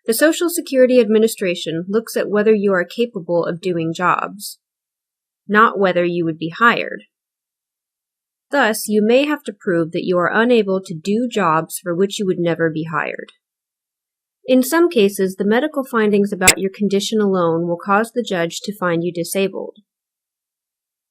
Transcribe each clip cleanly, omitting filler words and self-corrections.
The Social Security Administration looks at whether you are capable of doing jobs, not whether you would be hired. Thus, you may have to prove that you are unable to do jobs for which you would never be hired. In some cases, the medical findings about your condition alone will cause the judge to find you disabled.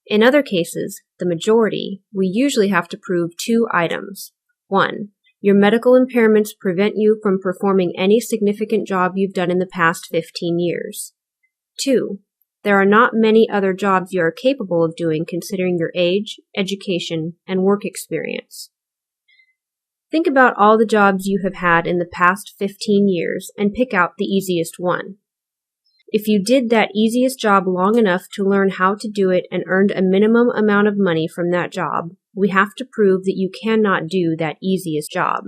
In other cases, the majority, we usually have to prove two items. 1. Your medical impairments prevent you from performing any significant job you've done in the past 15 years. 2. There are not many other jobs you are capable of doing considering your age, education, and work experience. Think about all the jobs you have had in the past 15 years and pick out the easiest one. If you did that easiest job long enough to learn how to do it and earned a minimum amount of money from that job, we have to prove that you cannot do that easiest job,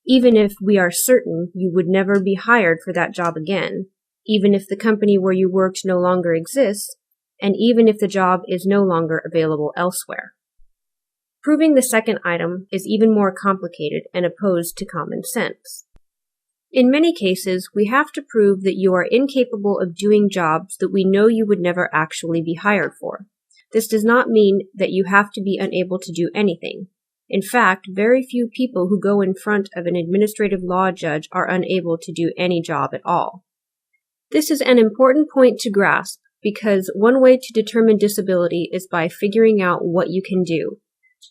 even if we are certain you would never be hired for that job again, even if the company where you worked no longer exists, and even if the job is no longer available elsewhere. Proving the second item is even more complicated and opposed to common sense. In many cases, we have to prove that you are incapable of doing jobs that we know you would never actually be hired for. This does not mean that you have to be unable to do anything. In fact, very few people who go in front of an administrative law judge are unable to do any job at all. This is an important point to grasp because one way to determine disability is by figuring out what you can do.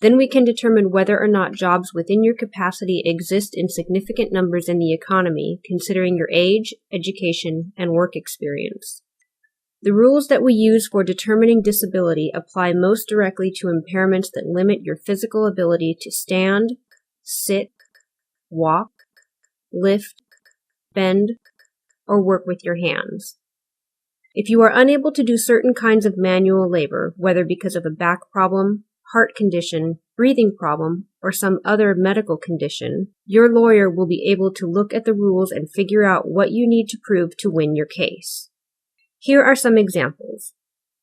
Then we can determine whether or not jobs within your capacity exist in significant numbers in the economy, considering your age, education, and work experience. The rules that we use for determining disability apply most directly to impairments that limit your physical ability to stand, sit, walk, lift, bend, or work with your hands. If you are unable to do certain kinds of manual labor, whether because of a back problem, heart condition, breathing problem, or some other medical condition, your lawyer will be able to look at the rules and figure out what you need to prove to win your case. Here are some examples.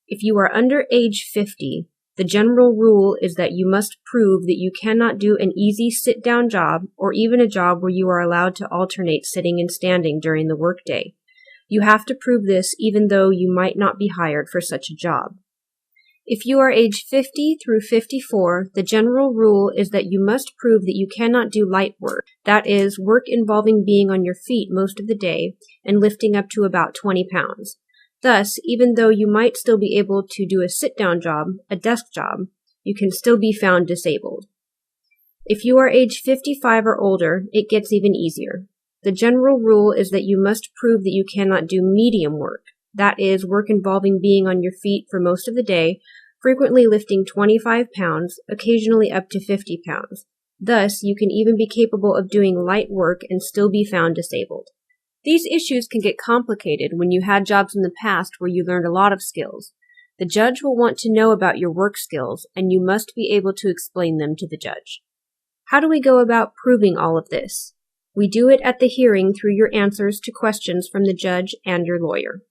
If you are under age 50, the general rule is that you must prove that you cannot do an easy sit-down job or even a job where you are allowed to alternate sitting and standing during the workday. You have to prove this even though you might not be hired for such a job. If you are age 50 through 54, the general rule is that you must prove that you cannot do light work, that is, work involving being on your feet most of the day and lifting up to about 20 pounds. Thus, even though you might still be able to do a sit-down job, a desk job, you can still be found disabled. If you are age 55 or older, it gets even easier. The general rule is that you must prove that you cannot do medium work, that is, work involving being on your feet for most of the day, frequently lifting 25 pounds, occasionally up to 50 pounds. Thus, you can even be capable of doing light work and still be found disabled. These issues can get complicated when you had jobs in the past where you learned a lot of skills. The judge will want to know about your work skills, and you must be able to explain them to the judge. How do we go about proving all of this? We do it at the hearing through your answers to questions from the judge and your lawyer.